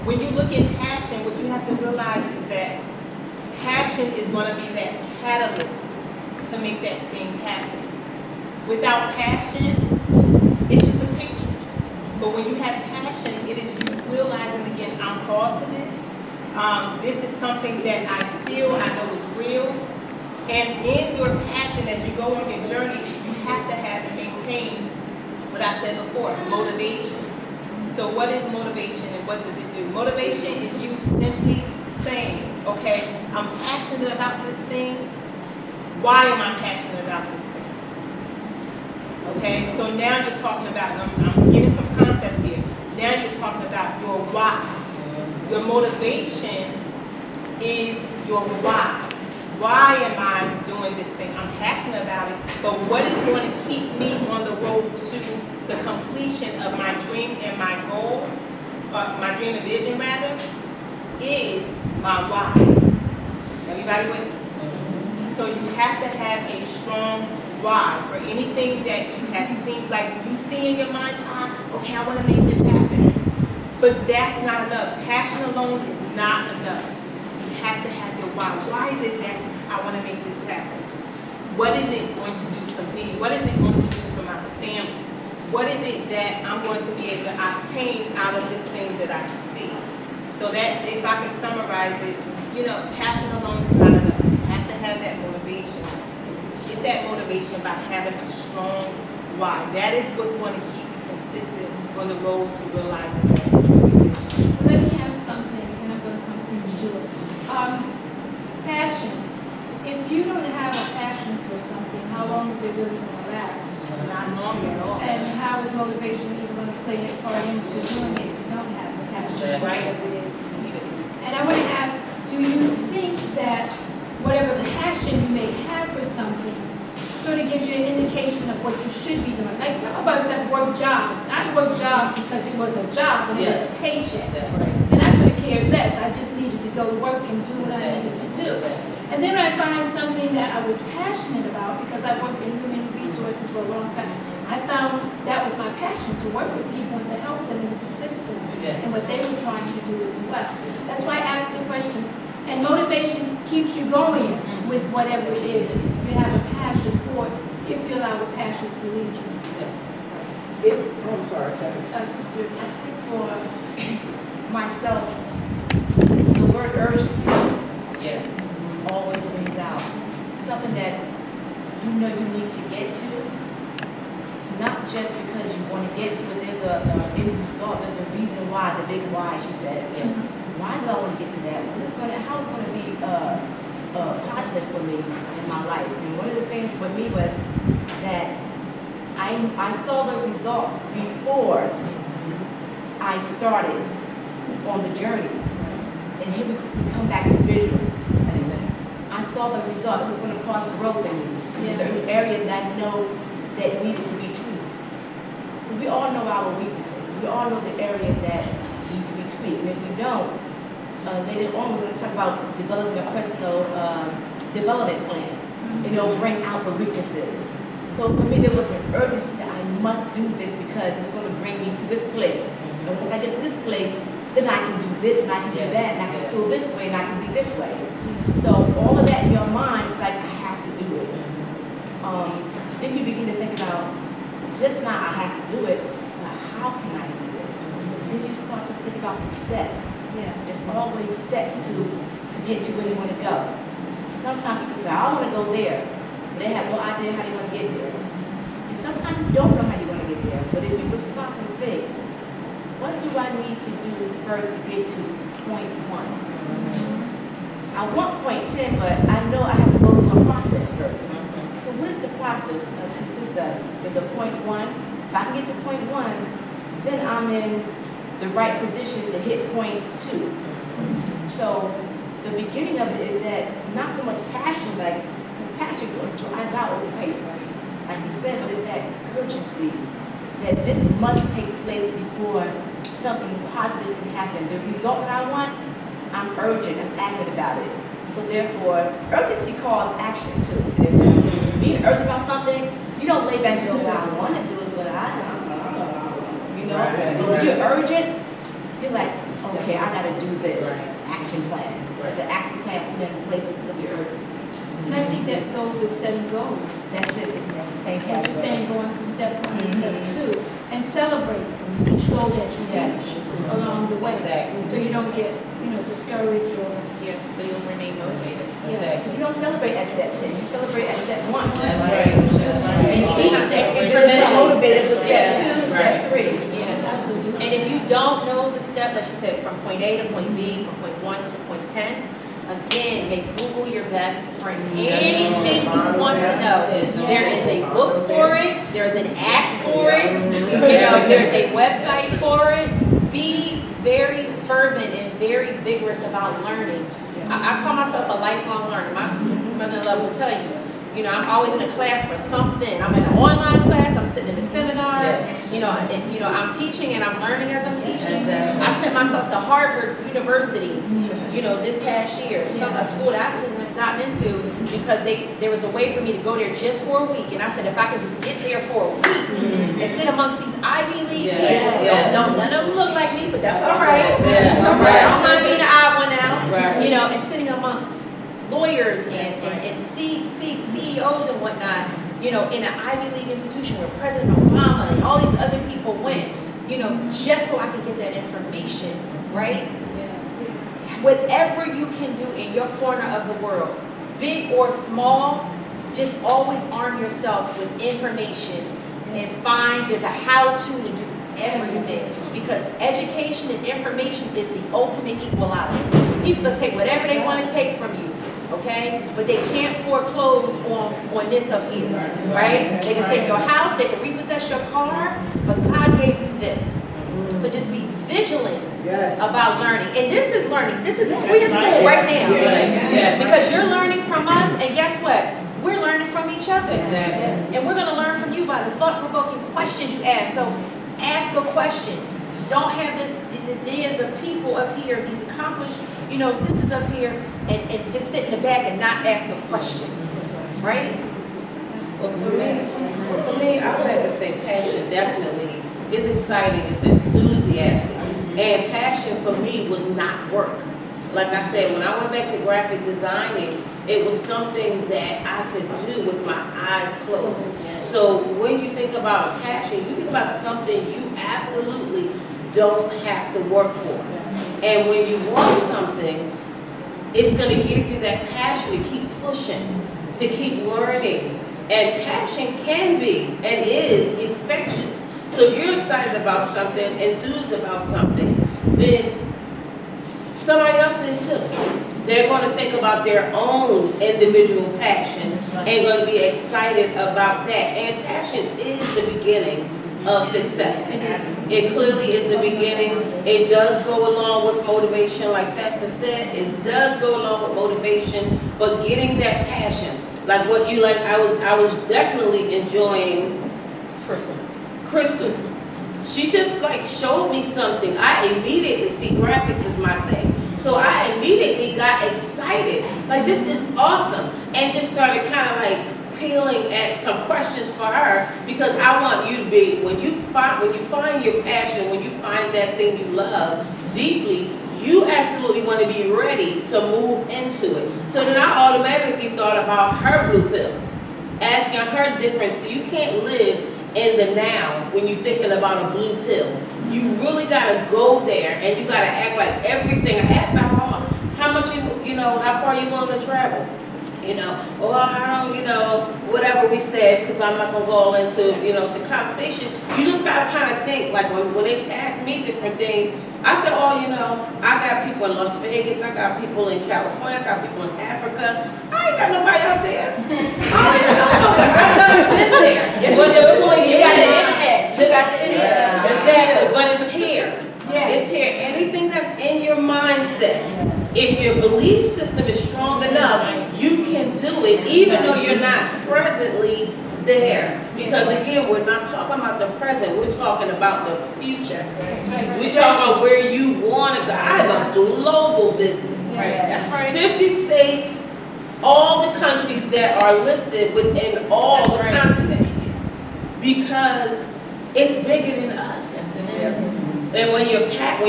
when you look at passion, what you have to realize is that passion is going to be that catalyst to make that thing happen. Without passion, it's just a picture. But when you have passion, it is you realizing, again, I'm called to this. This is something that I feel, I know is real. And in your passion, as you go on your journey, you have to have and maintain what I said before, motivation. So what is motivation and what does it do? Motivation is you simply saying, okay, I'm passionate about this thing. Why am I passionate about this thing? Okay, so now you're talking about, I'm giving some concepts here. Now you're talking about your why. Your motivation is your why. Why am I doing this thing? I'm passionate about it, but what is going to keep me on the road to the completion of my dream and my goal, my dream and vision rather, is my why. Everybody with me? So you have to have a strong why for anything that you have seen, like you see in your mind's eye, okay, I want to make this happen. But that's not enough. Passion alone is not enough. You have to have your why. Why is it that I want to make this happen? What is it going to do for me? What is it going to do for my family? What is it that I'm going to be able to obtain out of this thing that I see? So that, if I can summarize it, you know, passion alone is not enough. You have to have that motivation. Get that motivation by having a strong why. That is what's going to keep you consistent on the road to realizing that dream. Let me have something, and I'm going to come to you, Sheila. Passion. If you don't have a passion for something, how long is it really going to last? Not long at all. And how is motivation even going to play a part into doing it if you don't have the passion, Right. whatever it is? And I want to ask, do you think that whatever passion you may have for something sort of gives you an indication of what you should be doing? Like some of us have worked jobs. I worked jobs because it was a job and it was a paycheck. And I could have cared less. I just needed to go to work and do what I needed to do. And then I find something that I was passionate about because I worked in human resources for a long time. I found that was my passion, to work with people and to help them and assist them in what they were trying to do as well. That's why I asked the question. And motivation keeps you going with whatever it is. You have a passion for it if you allow the passion to lead you. I'm sorry, Sister, For myself, the word urgency always rings out. Something that you know you need to get to, not just because you want to get to it. There's a end result. There's a reason why. The big why, she said. Yes. Why do I want to get to that? How is it going to be positive for me in my life? And one of the things for me was that I saw the result before I started on the journey. And here we come back to visual. I saw the result. It was going to cause growth in me. Certain areas that I know that needed to be tweaked. So we all know our weaknesses. We all know the areas that need to be tweaked. And if we don't, later on we're going to talk about developing a personal development plan. And it'll bring out the weaknesses. So for me, there was an urgency that I must do this because it's going to bring me to this place. And once I get to this place, then I can do this and I can do that and I can feel this way and I can be this way. So all of that in your mind is like, I have to do it. Then you begin to think about, just not I have to do it, but how can I do this? Then you start to think about the steps. There's always steps to get to where you want to go. Sometimes people say, I want to go there. But they have no idea how they're going to get there. And sometimes you don't know how you're going to get there. But if you would stop and think, what do I need to do first to get to point 1? I want point 10, but I know I have to go through a process first. So what is the process consist of? There's a point 1. If I can get to point 1, then I'm in the right position to hit point 2. So the beginning of it is that not so much passion, like, because passion dries out overnight, like you said, but it's that urgency that this must take place before something positive can happen. The result that I want, I'm urgent, I'm adamant about it. So therefore, urgency calls action too. Being urgent about something, you don't lay back and go, well, I want to do it, but I don't know. You know? But when you're urgent, you're like, okay, I gotta do this, Right. action plan. There's an action plan put in place because of your urgency. And I think that goes with setting goals. That's it, that's the same What you're category. saying, going to step 1 and step 2, and celebrate each goal that you Yes. reach along the way. Exactly. So you don't get, discouraged or, Yeah, so you'll remain motivated. yes. You don't celebrate at step 10, you celebrate at step 1. That's right. That's right. And each step, if you're motivated for step 2, step 3. Yeah. Absolutely. And if you don't know the step, like she said, from point A to point B, from point 1 to point 10, again, make Google your best friend. Anything you want to know. There is a book for it, there's an app for it, there's a website for it. Be very fervent and very vigorous about learning. I call myself a lifelong learner. My mother-in-law will tell you. I'm always in a class for something. I'm in an online class, I'm sitting in a seminar, I'm teaching and I'm learning as I'm teaching. Exactly. I sent myself to Harvard University, this past year, a school that I couldn't have gotten into because there was a way for me to go there just for a week. And I said, if I could just get there for a week and sit amongst these Ivy League people, none of them look like me, but that's all right. Yeah. That's all right. I don't mind being an odd one out, Right. and sitting amongst lawyers and CEOs and whatnot, in an Ivy League institution where President Obama and all these other people went, just so I could get that information, right? Yes. Whatever you can do in your corner of the world, big or small, just always arm yourself with information and find there's a how-to to do everything. Because education and information is the ultimate equalizer. People can take whatever they want to take from you. Okay? But they can't foreclose on this up here, right? They can take your house, they can repossess your car, but God gave you this. So just be vigilant about learning. And this is learning. This is we in school right now. Yes. Because you're learning from us, and guess what? We're learning from each other. Exactly. And we're going to learn from you by the thought-provoking questions you ask. So ask a question. Don't have this ideas of people up here, these accomplished, sisters up here, and just sit in the back and not ask a question, right? Well, for me, I would have to say passion definitely is exciting, it's enthusiastic. And passion for me was not work. Like I said, when I went back to graphic designing, it was something that I could do with my eyes closed. So when you think about passion, you think about something you absolutely don't have to work for. And when you want something, it's going to give you that passion to keep pushing, to keep learning. And passion can be and is infectious. So if you're excited about something, enthused about something, then somebody else is too. They're going to think about their own individual passion and going to be excited about that. And passion is the beginning of success. It clearly is the beginning. It does go along with motivation, like Pastor said. It does go along with motivation, but getting that passion, like what you like, I was definitely enjoying Crystal. She just showed me something. I immediately see graphics is my thing. So I immediately got excited. This is awesome. And just started kind of peeling at some questions for her, because I want you to be, when you find your passion, when you find that thing you love deeply, you absolutely want to be ready to move into it. So then I automatically thought about her blue pill, asking her different. So you can't live in the now when you're thinking about a blue pill. You really gotta go there, and you gotta act like everything. I asked her how much how far you willing to travel. Or how whatever we said, because I'm not gonna go all into the conversation. You just gotta kind of think when they ask me different things. I said, I got people in Las Vegas, I got people in California, I got people in Africa. I ain't got nobody out there. I don't even know nobody. I've never been there. Yes, But you the do. point You is, got the internet. You got the internet. Exactly, but it's here. Yes. It's here. Anything that's in your mindset, if your belief system is strong enough, you can do it, even though you're not presently there. Because again, we're not talking about the present, we're talking about the future. We're talking about where you want to go. I have a global business. That's right. 50 states, all the countries that are listed within all the continents. Because it's bigger than us. And when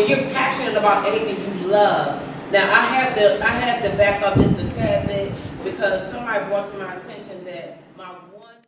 you're passionate about anything you love. Now I have to back up just a tad bit because somebody brought to my attention that my one